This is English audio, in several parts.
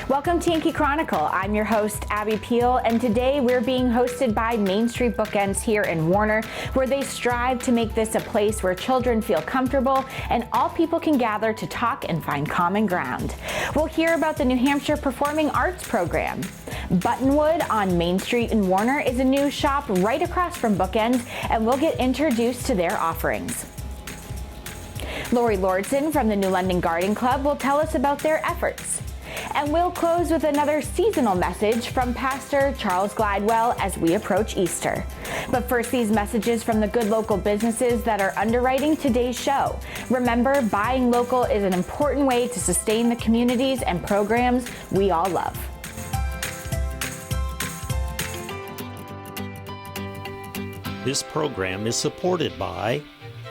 Welcome to Yankee Chronicle. I'm your host, Abby Peel, and today we're being hosted by MainStreet BookEnds here in Warner, where they strive to make this a place where children feel comfortable and all people can gather to talk and find common ground. We'll hear about the New Hampshire Performing Arts program. Buttonwood on Main Street in Warner is a new shop right across from BookEnds, and we'll get introduced to their offerings. Laurie Lauridsen from the New London Garden Club will tell us about their efforts. And we'll close with another seasonal message from Pastor Charles Glidewell as we approach Easter. But first, these messages from the good local businesses that are underwriting today's show. Remember, buying local is an important way to sustain the communities and programs we all love. This program is supported by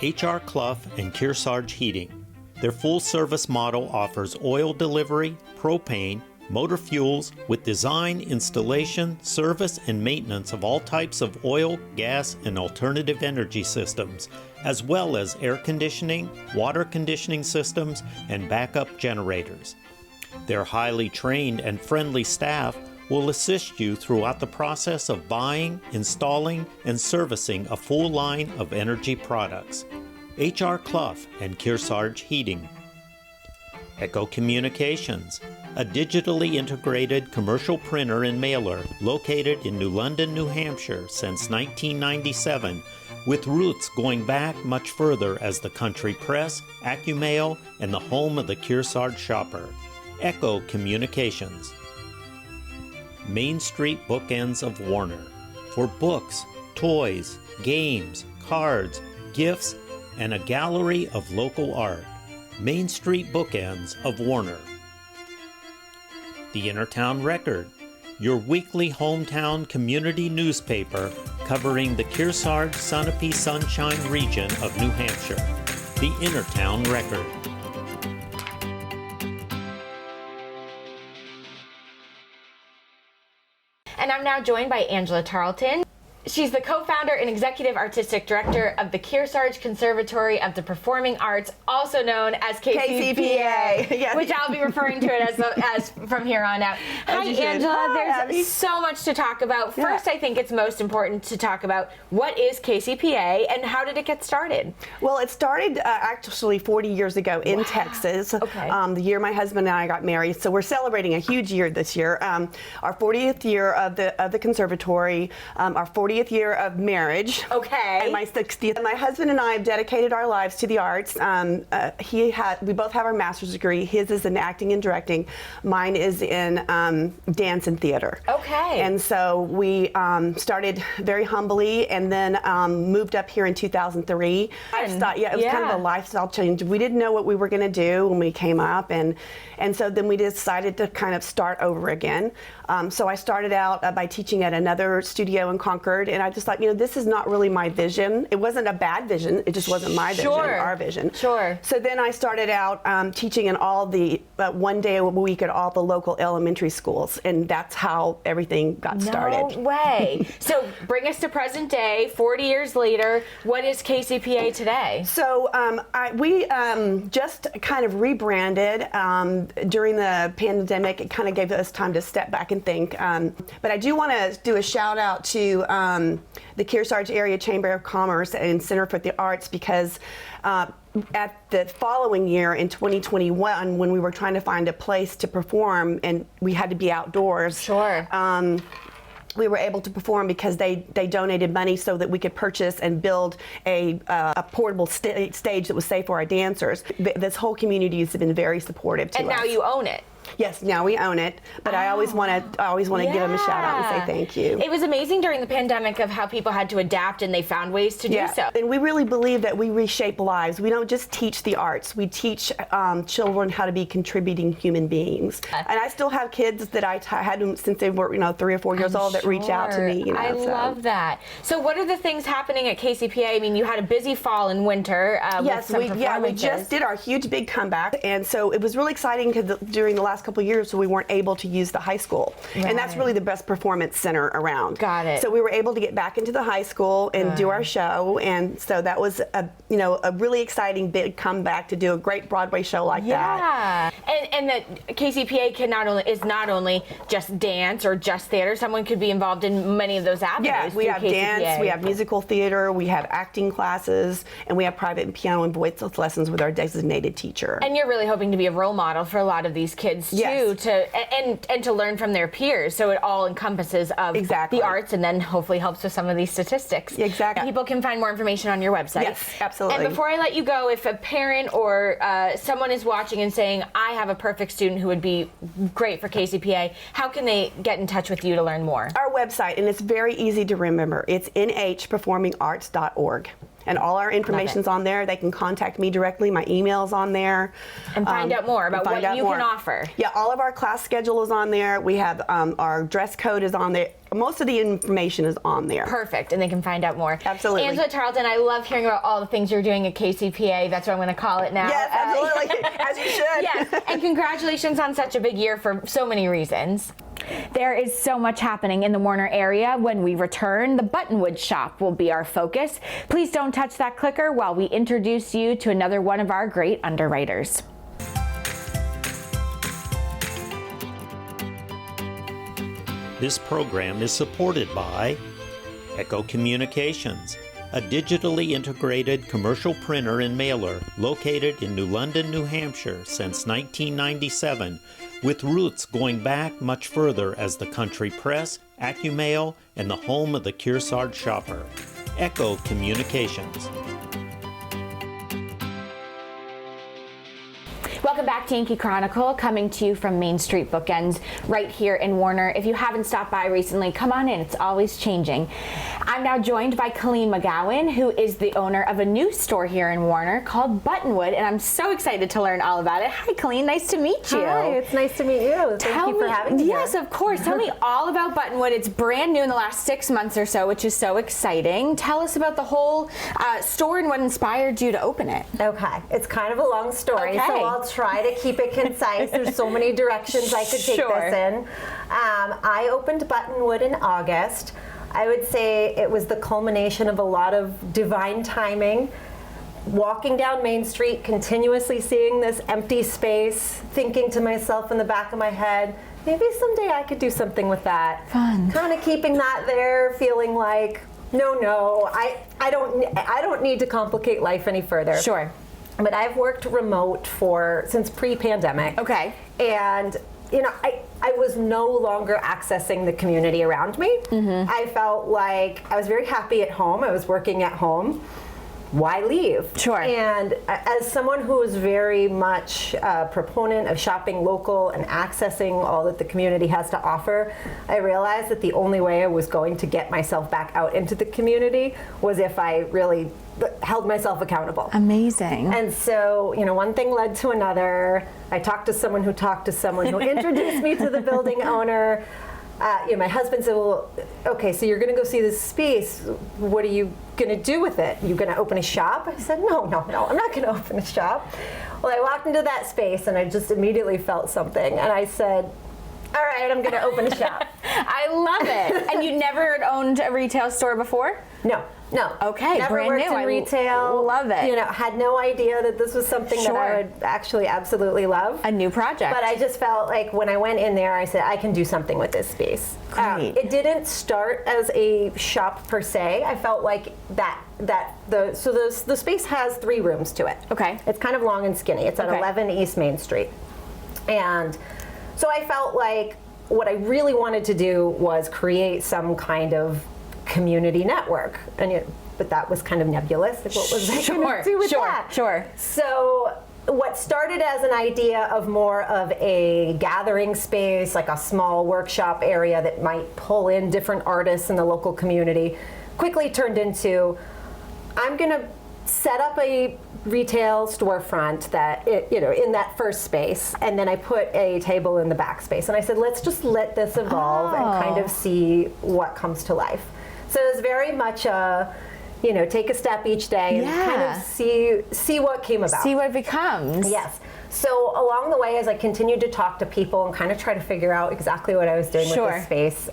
H.R. Clough and Kearsarge Heating. Their full-service model offers oil delivery, propane, motor fuels with design, installation, service, and maintenance of all types of oil, gas, and alternative energy systems, as well as air conditioning, water conditioning systems, and backup generators. Their highly trained and friendly staff will assist you throughout the process of buying, installing, and servicing a full line of energy products. H.R. Clough and Kearsarge Heating. Echo Communications, a digitally integrated commercial printer and mailer located in New London, New Hampshire since 1997, with roots going back much further as the country press, AccuMail, and the home of the Kearsarge shopper. Echo Communications. MainStreet BookEnds of Warner, for books, toys, games, cards, gifts, and a gallery of local art. MainStreet BookEnds of Warner. The Innertown Record, your weekly hometown community newspaper covering the Kearsarge Sunapee Sunshine region of New Hampshire. The Innertown Record. And I'm now joined by Angela Tarleton. She's the co-founder and executive artistic director of the Kearsarge Conservatory of the Performing Arts, also known as KCPA, Yes. which I'll be referring to it as from here on out. Hi, Angela. Hi, There's Abby. so much to talk about. First, I think it's most important to talk about what is KCPA and how did it get started? Well, it started actually 40 years ago in Texas. Okay. The year my husband and I got married. So we're celebrating a huge year this year. Our 40th year of the conservatory, our 40th year of marriage. Okay. And my 60th. My husband and I have dedicated our lives to the arts. We both have our master's degree. His is in acting and directing. Mine is in dance and theater. Okay. And so we started very humbly and then moved up here in 2003. It was kind of a lifestyle change. We didn't know what we were going to do when we came up, and so then we decided to kind of start over again. So I started out by teaching at another studio in Concord, and I just thought, this is not really my vision. It wasn't a bad vision, it just wasn't my vision, our vision. Sure. So then I started out teaching in all the, one day a week at all the local elementary schools, and that's how everything got started. No way. So bring us to present day, 40 years later. What is KCPA today? So we just kind of rebranded during the pandemic. It kind of gave us time to step back and think. But I do want to do a shout out to the Kearsarge Area Chamber of Commerce and Center for the Arts, because at the following year in 2021, when we were trying to find a place to perform and we had to be outdoors. Sure. We were able to perform because they donated money so that we could purchase and build a portable stage that was safe for our dancers. This whole community has been very supportive to us. And now you own it. Yes, now we own it, but I always want to give them a shout out and say thank you. It was amazing during the pandemic of how people had to adapt and they found ways to do so. And we really believe that we reshape lives. We don't just teach the arts. We teach children how to be contributing human beings. And I still have kids that I had them since they were 3 or 4 years old that reach out to me. I love that. So what are the things happening at KCPA? I mean, you had a busy fall and winter. Yes, we just did our huge big comeback, and so it was really exciting because during the last couple of years we weren't able to use the high school, and that's really the best performance center around. Got it. So we were able to get back into the high school and do our show, and so that was a really exciting big comeback to do a great Broadway show like that. Yeah, And that KCPA is not only just dance or just theater. Someone could be involved in many of those avenues. Yeah, we have KCPA. dance, we have musical theater, we have acting classes, and we have private piano and voice lessons with our designated teacher. And you're really hoping to be a role model for a lot of these kids too, Yes. and to learn from their peers. So it all encompasses of Exactly. the arts, and then hopefully helps with some of these statistics. Exactly. People can find more information on your website. Yes, absolutely. And before I let you go, if a parent or someone is watching and saying, I have a perfect student who would be great for KCPA, how can they get in touch with you to learn more? Our website, and it's very easy to remember. It's nhperformingarts.org. And all our information's on there. They can contact me directly. My email's on there. And find out more about what you can offer. Yeah, all of our class schedule is on there. We have our dress code is on there. Most of the information is on there. Perfect, and they can find out more. Absolutely. Angela Tarleton, I love hearing about all the things you're doing at KCPA. That's what I'm going to call it now. Yes, absolutely, as you should. Yes, and congratulations on such a big year for so many reasons. There is so much happening in the Warner area. When we return, the Buttonwood shop will be our focus. Please don't touch that clicker while we introduce you to another one of our great underwriters. This program is supported by Echo Communications, a digitally integrated commercial printer and mailer located in New London, New Hampshire since 1997, with roots going back much further as the country press, AccuMail, and the home of the Kearsarge shopper. Echo Communications. Welcome back to Yankee Chronicle, coming to you from Main Street BookEnds right here in Warner. If you haven't stopped by recently, come on in. It's always changing. I'm now joined by Colleen McGowan, who is the owner of a new store here in Warner called Buttonwood, and I'm so excited to learn all about it. Hi, Colleen. Nice to meet you. Hi, it's nice to meet you. Thank you for having me. Yes, of course. Tell me all about Buttonwood. It's brand new in the last 6 months or so, which is so exciting. Tell us about the whole store and what inspired you to open it. Okay, it's kind of a long story, Okay. so I'll try to keep it concise. There's so many directions I could take Sure. this in. I opened Buttonwood in August. I would say it was the culmination of a lot of divine timing. Walking down Main Street, continuously seeing this empty space, thinking to myself in the back of my head, maybe someday I could do something with that. Fun. Kind of keeping that there, feeling like, no, I don't need to complicate life any further. Sure. But I've worked remote since pre-pandemic. Okay. And I was no longer accessing the community around me. Mm-hmm. I felt like I was very happy at home. I was working at home. Why leave? Sure. And as someone who is very much a proponent of shopping local and accessing all that the community has to offer, I realized that the only way I was going to get myself back out into the community was if I really held myself accountable. Amazing. And so, one thing led to another. I talked to someone who talked to someone who introduced me to the building owner. My husband said, well, okay, so you're going to go see this space. What are you going to do with it? You going to open a shop? I said, no, I'm not going to open a shop. Well, I walked into that space and I just immediately felt something. And I said, all right, I'm going to open a shop. I love it. And you never owned a retail store before? No. Okay, never brand worked new. in retail. Love it. Had no idea that this was something that I would actually absolutely love. A new project. But I just felt like when I went in there, I said, I can do something with this space. Great. It didn't start as a shop per se. I felt like the space has 3 rooms to it. Okay. It's kind of long and skinny. It's at Okay. 11 East Main Street. And so I felt like what I really wanted to do was create some kind of community network, but that was kind of nebulous. Like, what was I going to do with that? Sure. So what started as an idea of more of a gathering space, like a small workshop area that might pull in different artists in the local community, quickly turned into, I'm going to set up a retail storefront that in that first space, and then I put a table in the back space, and I said, let's just let this evolve and kind of see what comes to life. So it was very much a, take a step each day and kind of see what came about. See what becomes. Yes. So along the way, as I continued to talk to people and kind of try to figure out exactly what I was doing with this space,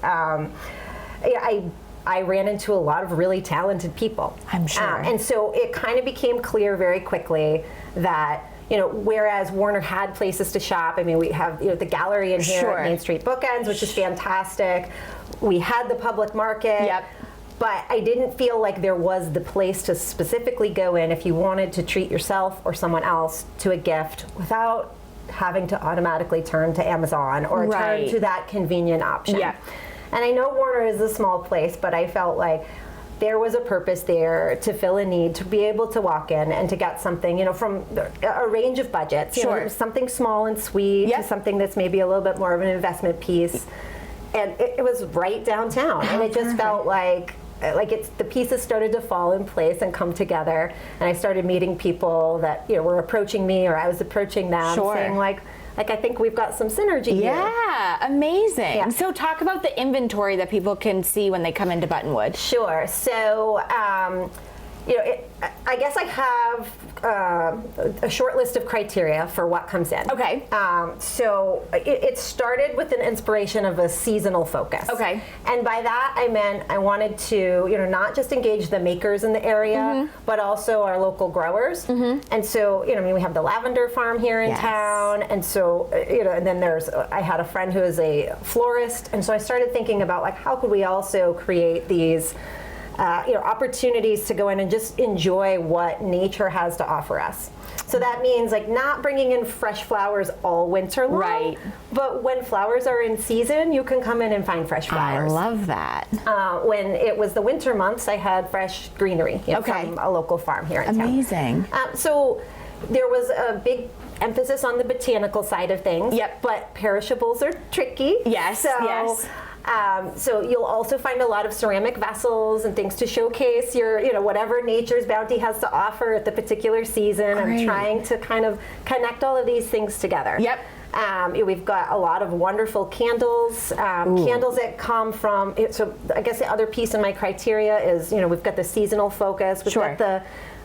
I ran into a lot of really talented people. I'm sure. And so it kind of became clear very quickly that whereas Warner had places to shop. I mean, we have the gallery in here Sure. at MainStreet BookEnds, which is fantastic. We had the public market. Yep. But I didn't feel like there was the place to specifically go in if you wanted to treat yourself or someone else to a gift without having to automatically turn to Amazon or Right. turn to that convenient option. Yeah. And I know Warner is a small place, but I felt like there was a purpose there to fill a need, to be able to walk in and to get something, from a range of budgets. Sure. Something small and sweet Yep. to something that's maybe a little bit more of an investment piece. And it was right downtown, and it just felt like the pieces started to fall in place and come together, and I started meeting people that were approaching me, or I was approaching them, Sure. saying like I think we've got some synergy here. Yeah, amazing. Yeah. So talk about the inventory that people can see when they come into Buttonwood. Sure. So, I guess I have a short list of criteria for what comes in. Okay. So it started with an inspiration of a seasonal focus. Okay. And by that I meant I wanted to, not just engage the makers in the area, but also our local growers. And so, we have the lavender farm here in Yes. town, and so, and then I had a friend who is a florist, and so I started thinking about how could we also create these opportunities to go in and just enjoy what nature has to offer us. So that means not bringing in fresh flowers all winter long, Right. but when flowers are in season, you can come in and find fresh I flowers. love that. When it was the winter months, I had fresh greenery Okay. from a local farm here in town. Amazing. So there was a big emphasis on the botanical side of things. Yep. But perishables are tricky. Yes, yes. So you'll also find a lot of ceramic vessels and things to showcase your, whatever nature's bounty has to offer at the particular season. Great. I'm trying to kind of connect all of these things together. Yep. We've got a lot of wonderful candles, candles that come from, so I guess the other piece in my criteria is, we've got the seasonal focus, we've Sure. got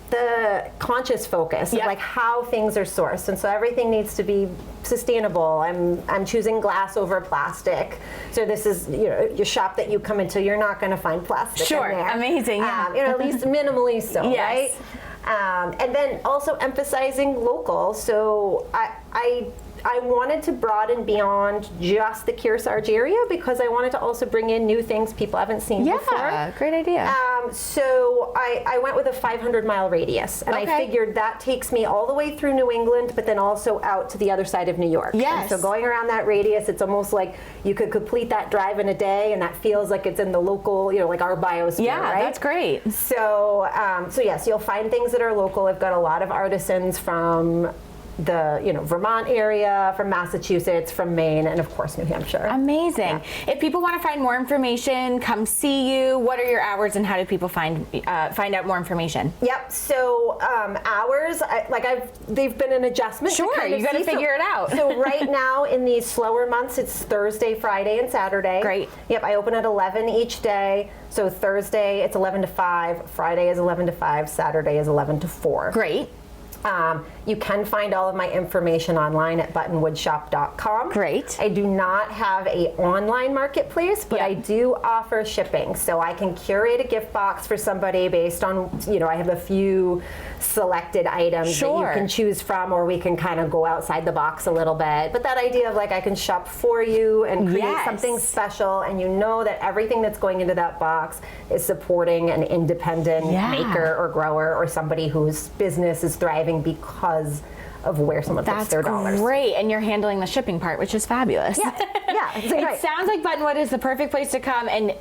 the conscious focus Yep. of how things are sourced, and so everything needs to be sustainable. I'm choosing glass over plastic. So this is your shop that you come into, you're not going to find plastic. Sure. in there. Amazing. Yeah. At least minimally so. Yes. Right. And then also emphasizing local. So I wanted to broaden beyond just the Kearsarge area because I wanted to also bring in new things people haven't seen before. Yeah, great idea. So I went with a 500-mile radius, and I Okay. figured that takes me all the way through New England, but then also out to the other side of New York. Yes. And so going around that radius, it's almost like you could complete that drive in a day, and that feels like it's in the local, like our biosphere, Yeah, right? that's great. So, yes, you'll find things that are local. I've got a lot of artisans from the Vermont area, from Massachusetts, from Maine, and of course New Hampshire. Amazing. If people want to find more information, come see you. What are your hours, and how do people find out more information? Yep. So hours, they've been an adjustment. Sure, to kind of you gotta see. figure it out. So right now in these slower months, it's Thursday, Friday, and Saturday. Great. Yep. I open at 11 each day. So Thursday it's 11 to 5. Friday is 11 to 5. Saturday is 11 to 4. Great. You can find all of my information online at buttonwoodshop.com. Great. I do not have an online marketplace, but Yep. I do offer shipping. So I can curate a gift box for somebody based on, I have a few selected items Sure. that you can choose from, or we can kind of go outside the box a little bit. But that idea of I can shop for you and create Yes. something special, and that everything that's going into that box is supporting an independent Yeah. maker or grower or somebody whose business is thriving because of where someone puts That's their dollars. great, and you're handling the shipping part, which is fabulous. Yeah, yeah, it's It right. sounds like Buttonwood is the perfect place to come and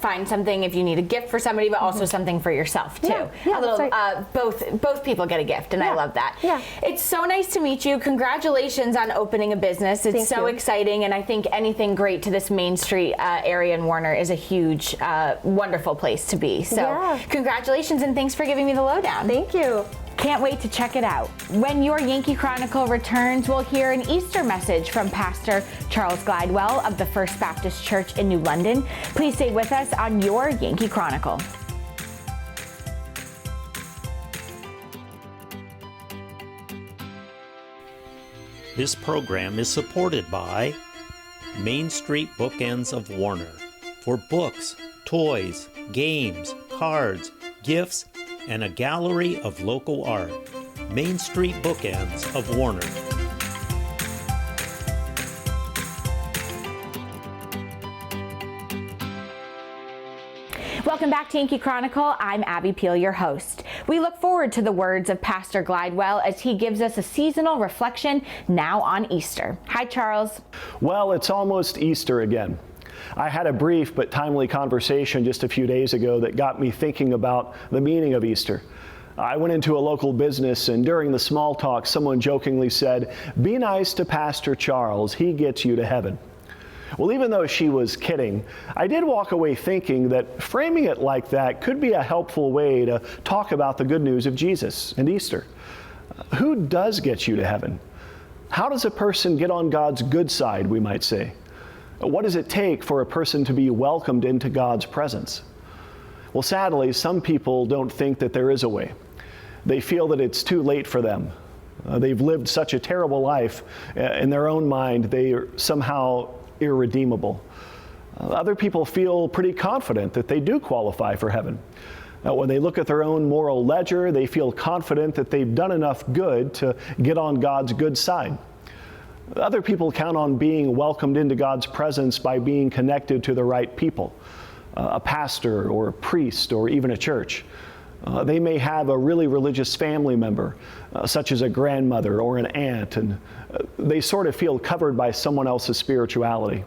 find something if you need a gift for somebody, but also something for yourself too. Mm-hmm. Yeah, a little, that's both people get a gift, and I Yeah, love that. yeah. It's so nice to meet you. Congratulations on opening a business. It's Thank so you. exciting, and I think anything great to this Main Street area in Warner is a huge, wonderful place to be. So Yeah. congratulations, and thanks for giving me the lowdown. Thank you. Can't wait to check it out. When your Yankee Chronicle returns, we'll hear an Easter message from Pastor Charles Glidewell of the First Baptist Church in New London. Please stay with us on your Yankee Chronicle. This program is supported by MainStreet BookEnds of Warner for books, toys, games, cards, gifts, and a gallery of local art. MainStreet BookEnds of Warner. Welcome back to Yankee Chronicle. I'm Abby Peel, your host. We look forward to the words of Pastor Glidewell as he gives us a seasonal reflection now on Easter. Hi, Charles. Well, it's almost Easter again. I had a brief but timely conversation just a few days ago that got me thinking about the meaning of Easter. I went into a local business, and during the small talk, someone jokingly said, "Be nice to Pastor Charles, he gets you to heaven." Well, even though she was kidding, I did walk away thinking that framing it like that could be a helpful way to talk about the good news of Jesus and Easter. Who does get you to heaven? How does a person get on God's good side, we might say? What does it take for a person to be welcomed into God's presence? Well, sadly, some people don't think that there is a way. They feel that it's too late for them. They've lived such a terrible life. In their own mind, they are somehow irredeemable. Other people feel pretty confident that they do qualify for heaven. When they look at their own moral ledger, they feel confident that they've done enough good to get on God's good side. Other people count on being welcomed into God's presence by being connected to the right people, a pastor or a priest or even a church. They may have a really religious family member, such as a grandmother or an aunt, and they sort of feel covered by someone else's spirituality.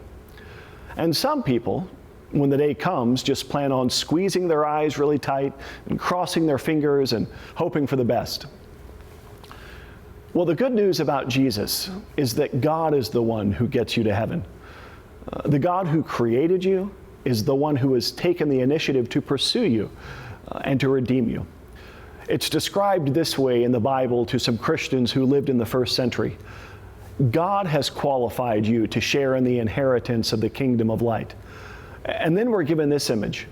And some people, when the day comes, just plan on squeezing their eyes really tight and crossing their fingers and hoping for the best. Well, the good news about Jesus is that God is the one who gets you to heaven. The God who created you is the one who has taken the initiative to pursue you and to redeem you. It's described this way in the Bible to some Christians who lived in the first century. God has qualified you to share in the inheritance of the kingdom of light. And then we're given this image.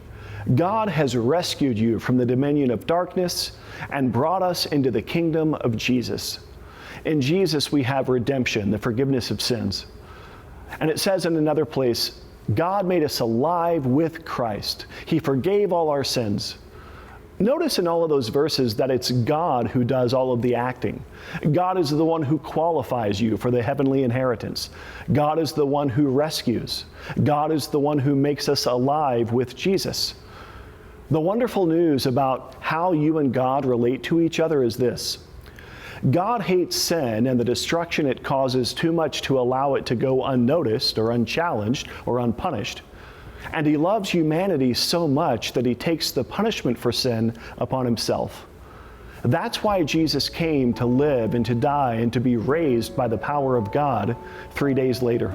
God has rescued you from the dominion of darkness and brought us into the kingdom of Jesus. In Jesus we have redemption, the forgiveness of sins. And it says in another place, God made us alive with Christ. He forgave all our sins. Notice in all of those verses that it's God who does all of the acting. God is the one who qualifies you for the heavenly inheritance. God is the one who rescues. God is the one who makes us alive with Jesus. The wonderful news about how you and God relate to each other is this. God hates sin and the destruction it causes too much to allow it to go unnoticed or unchallenged or unpunished. And he loves humanity so much that he takes the punishment for sin upon himself. That's why Jesus came to live and to die and to be raised by the power of God 3 days later.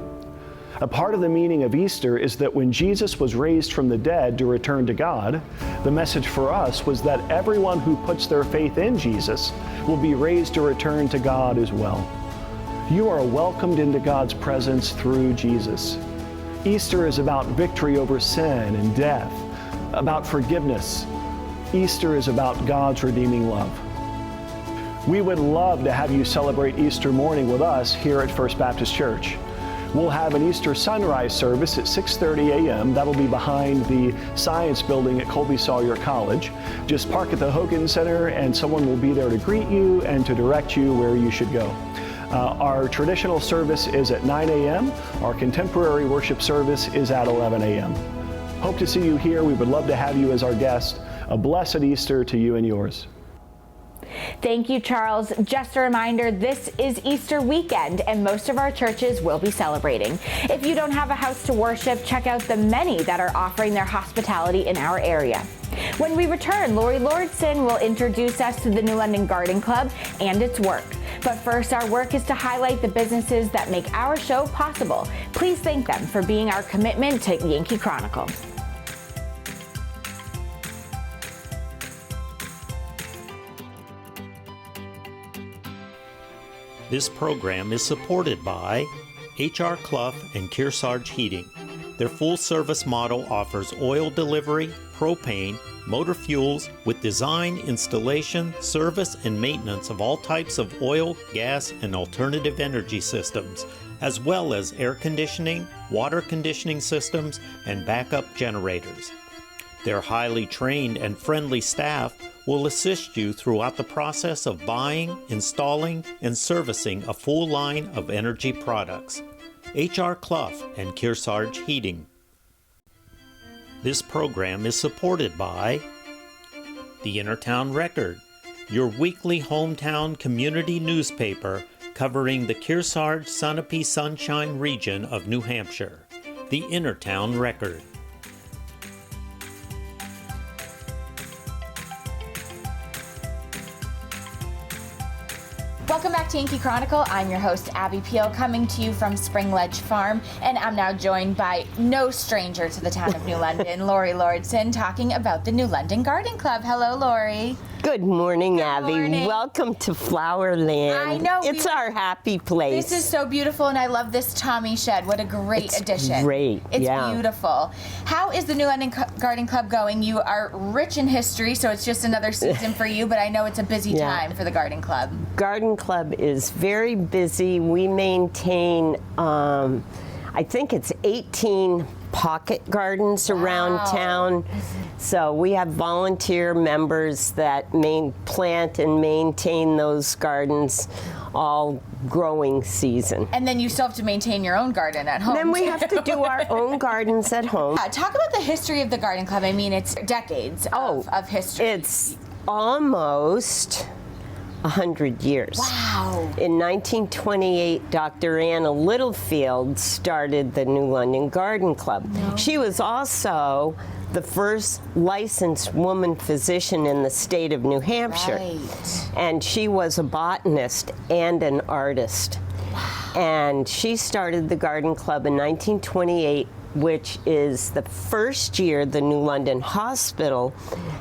A part of the meaning of Easter is that when Jesus was raised from the dead to return to God, the message for us was that everyone who puts their faith in Jesus will be raised to return to God as well. You are welcomed into God's presence through Jesus. Easter is about victory over sin and death, about forgiveness. Easter is about God's redeeming love. We would love to have you celebrate Easter morning with us here at First Baptist Church. We'll have an Easter sunrise service at 6:30 a.m. That'll be behind the Science Building at Colby Sawyer College. Just park at the Hogan Center and someone will be there to greet you and to direct you where you should go. Our traditional service is at 9 a.m. Our contemporary worship service is at 11 a.m. Hope to see you here. We would love to have you as our guest. A blessed Easter to you and yours. Thank you, Charles. Just a reminder, this is Easter weekend and most of our churches will be celebrating. If you don't have a house to worship, check out the many that are offering their hospitality in our area. When we return, Laurie Lauridsen will introduce us to the New London Garden Club and its work. But first, our work is to highlight the businesses that make our show possible. Please thank them for being our commitment to Yankee Chronicle. This program is supported by HR Clough and Kearsarge Heating. Their full-service model offers oil delivery, propane, motor fuels with design, installation, service, and maintenance of all types of oil, gas, and alternative energy systems, as well as air conditioning, water conditioning systems, and backup generators. Their highly trained and friendly staff will assist you throughout the process of buying, installing, and servicing a full line of energy products. H.R. Clough and Kearsarge Heating. This program is supported by the Innertown Record, your weekly hometown community newspaper covering the Kearsarge Sunapee Sunshine region of New Hampshire. The Innertown Record. Welcome back to Yankee Chronicle. I'm your host, Abby Peel, coming to you from Spring Ledge Farm, and I'm now joined by no stranger to the town of New London, Laurie Lauridsen, talking about the New London Garden Club. Hello, Laurie. Good morning, Good Abby. morning. Welcome to Flowerland. I know. It's our happy place. This is so beautiful, and I love this Tommy shed. What a great addition. Great, It's yeah. beautiful. How is the New London Garden Club going? You are rich in history, so it's just another season for you, but I know it's a busy Yeah. time for the Garden Club. Garden Club is very busy. We maintain, I think it's 18 pocket gardens around town. So we have volunteer members that plant and maintain those gardens all growing season. And then you still have to maintain your own garden at home. Then we too. have to do our own gardens at home. Talk about the history of the Garden Club. I mean, it's decades of history. It's almost 100 years. Wow. In 1928, Dr. Anna Littlefield started the New London Garden Club. She was also the first licensed woman physician in the state of New Hampshire. Right. And she was a botanist and an artist. And she started the Garden Club in 1928, which is the first year the New London Hospital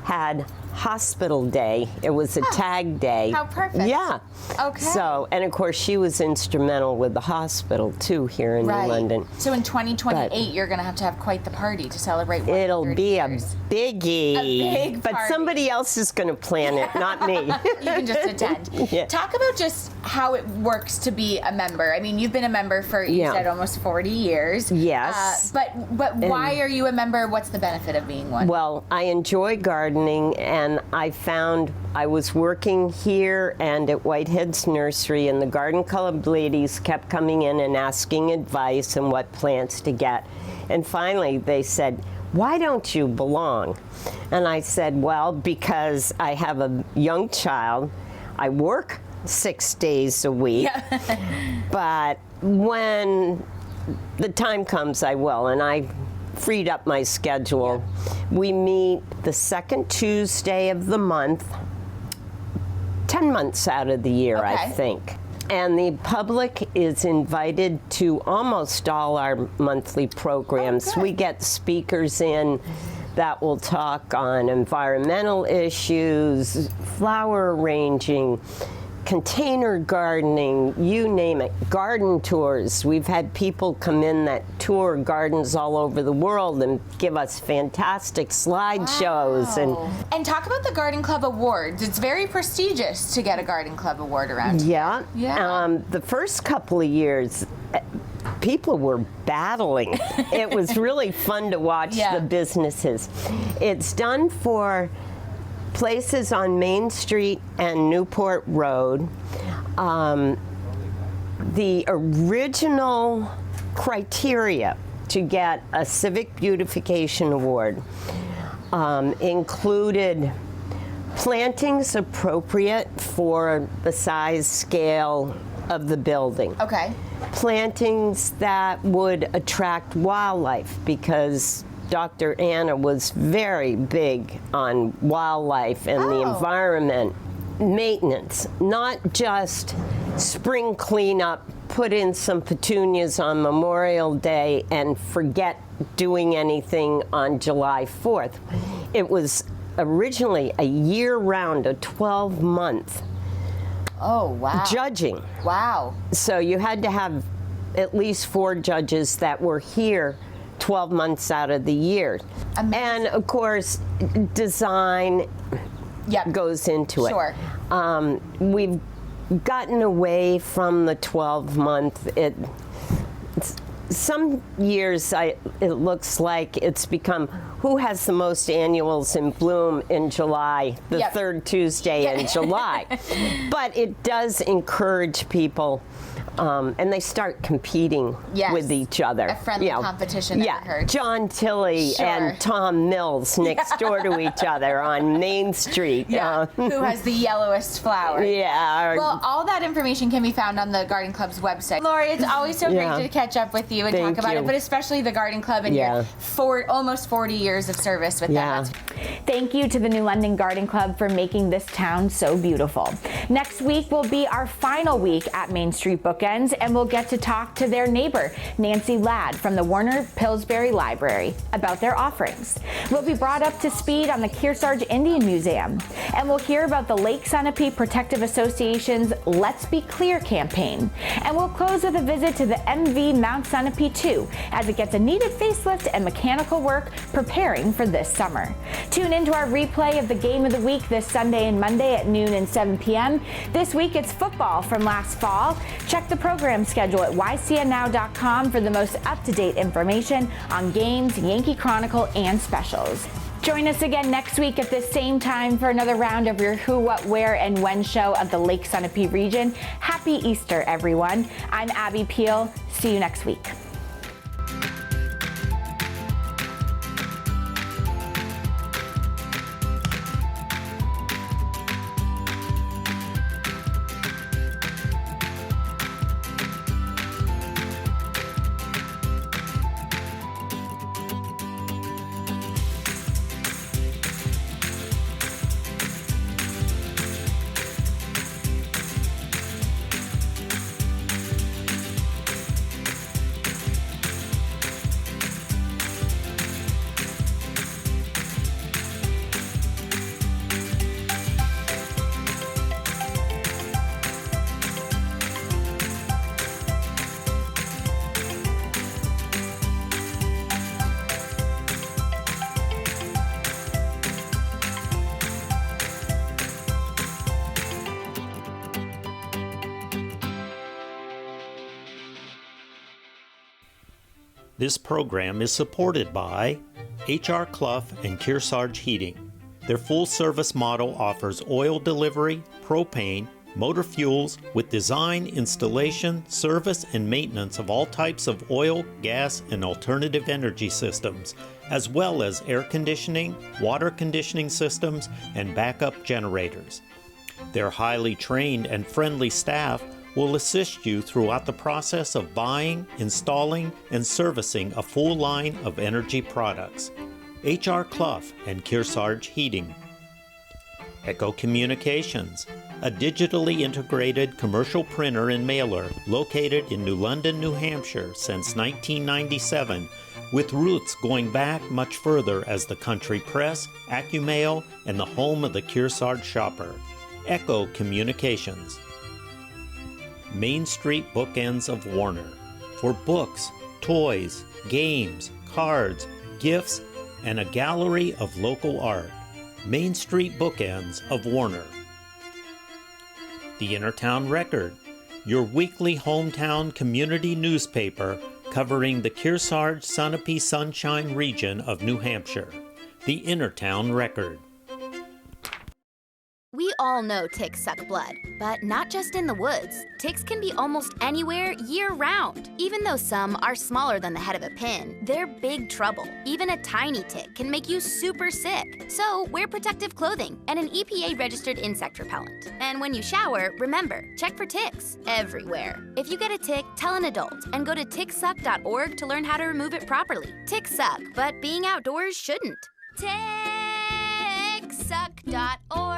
had Hospital Day. It was a tag day. How perfect. Yeah. Okay. So, and of course, she was instrumental with the hospital too here in New London. So in 2028, But you're going to have quite the party to celebrate 100 it'll be years. a biggie. A big but party. somebody else is going to plan it, not me. You can just attend. Yeah. Talk about just how it works to be a member. I mean, you've been a member for, you Yeah. said, almost 40 years. Yes. But why are you a member? What's the benefit of being one? Well, I enjoy gardening, and I found I was working here and at Whitehead's Nursery, and the Garden Club ladies kept coming in and asking advice on what plants to get. And finally, they said, "Why don't you belong?" And I said, well, because I have a young child. I work 6 days a week, but when the time comes, I will, and I freed up my schedule. We meet the second Tuesday of the month, 10 months out of the year, I Okay. think. And the public is invited to almost all our monthly programs. Oh, good. We get speakers in that will talk on environmental issues, flower arranging, container gardening, you name it, garden tours. We've had people come in that tour gardens all over the world and give us fantastic slideshows. And talk about the Garden Club Awards. It's very prestigious to get a Garden Club Award around here. Yeah. The first couple of years, people were battling. It was really fun to watch the businesses. It's done for places on Main Street and Newport Road. The original criteria to get a Civic Beautification Award included plantings appropriate for the size scale of the building. Okay. Plantings that would attract wildlife, because Dr. Anna was very big on wildlife and the environment. Maintenance, not just spring cleanup, put in some petunias on Memorial Day and forget doing anything on July 4th. It was originally a year-round, a 12-month Oh, wow. judging. Wow. So you had to have at least 4 judges that were here 12 months out of the year. Amazing. And of course, design goes into it. Sure. We've gotten away from the 12-month. some years it looks like it's become who has the most annuals in bloom in July, the third Tuesday in July. But it does encourage people, and they start competing with each other. A friendly competition, I've heard. John Tilley and Tom Mills next door to each other on Main Street. Who has the yellowest flower. Well, all that information can be found on the Garden Club's website. Laurie, it's always so great to catch up with you and talk about it, but especially the Garden Club and your almost 40 years of service with them. Thank you to the New London Garden Club for making this town so beautiful. Next week will be our final week at MainStreet BookEnds, and we'll get to talk to their neighbor, Nancy Ladd from the Warner Pillsbury Library, about their offerings. We'll be brought up to speed on the Kearsarge Indian Museum, and we'll hear about the Lake Sunapee Protective Association's Let's Be Clear campaign. And we'll close with a visit to the MV Mount Sunapee 2 as it gets a needed facelift and mechanical work preparing for this summer. Tune into our replay of the Game of the Week this Sunday and Monday at noon and 7 p.m. This week it's football from last fall. Check the program schedule at ycnnow.com for the most up-to-date information on games, Yankee Chronicle, and specials. Join us again next week at this same time for another round of your Who, What, Where, and When show of the Lake Sunapee region. Happy Easter, everyone. I'm Abby Peel. See you next week. This program is supported by H.R. Clough and Kearsarge Heating. Their full-service model offers oil delivery, propane, motor fuels with design, installation, service, and maintenance of all types of oil, gas, and alternative energy systems, as well as air conditioning, water conditioning systems, and backup generators. Their highly trained and friendly staff will assist you throughout the process of buying, installing, and servicing a full line of energy products. H.R. Clough and Kearsarge Heating. Echo Communications, a digitally integrated commercial printer and mailer located in New London, New Hampshire since 1997, with roots going back much further as the country press, AccuMail, and the home of the Kearsarge shopper. Echo Communications. MainStreet BookEnds of Warner, for books, toys, games, cards, gifts, and a gallery of local art. MainStreet BookEnds of Warner. The Innertown Record, your weekly hometown community newspaper covering the Kearsarge Sunapee Sunshine region of New Hampshire. The Innertown Record. We all know ticks suck blood, but not just in the woods. Ticks can be almost anywhere year-round. Even though some are smaller than the head of a pin, they're big trouble. Even a tiny tick can make you super sick. So wear protective clothing and an EPA-registered insect repellent. And when you shower, remember, check for ticks everywhere. If you get a tick, tell an adult and go to ticksuck.org to learn how to remove it properly. Ticks suck, but being outdoors shouldn't. Ticksuck.org